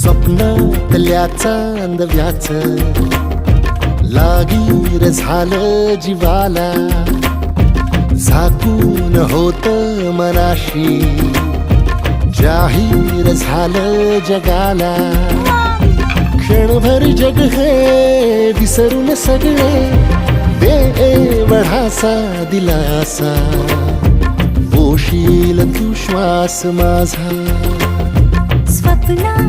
स्वप्नातल्या चांदव्याच लागीर झालं जीवाला, झाकून होत मनाशी जाहीर झालं जगाला. क्षणभर जग हे विसरून सगळे दे वढासा दिलासा, पोशील तू श्वास माझा. स्वप्ना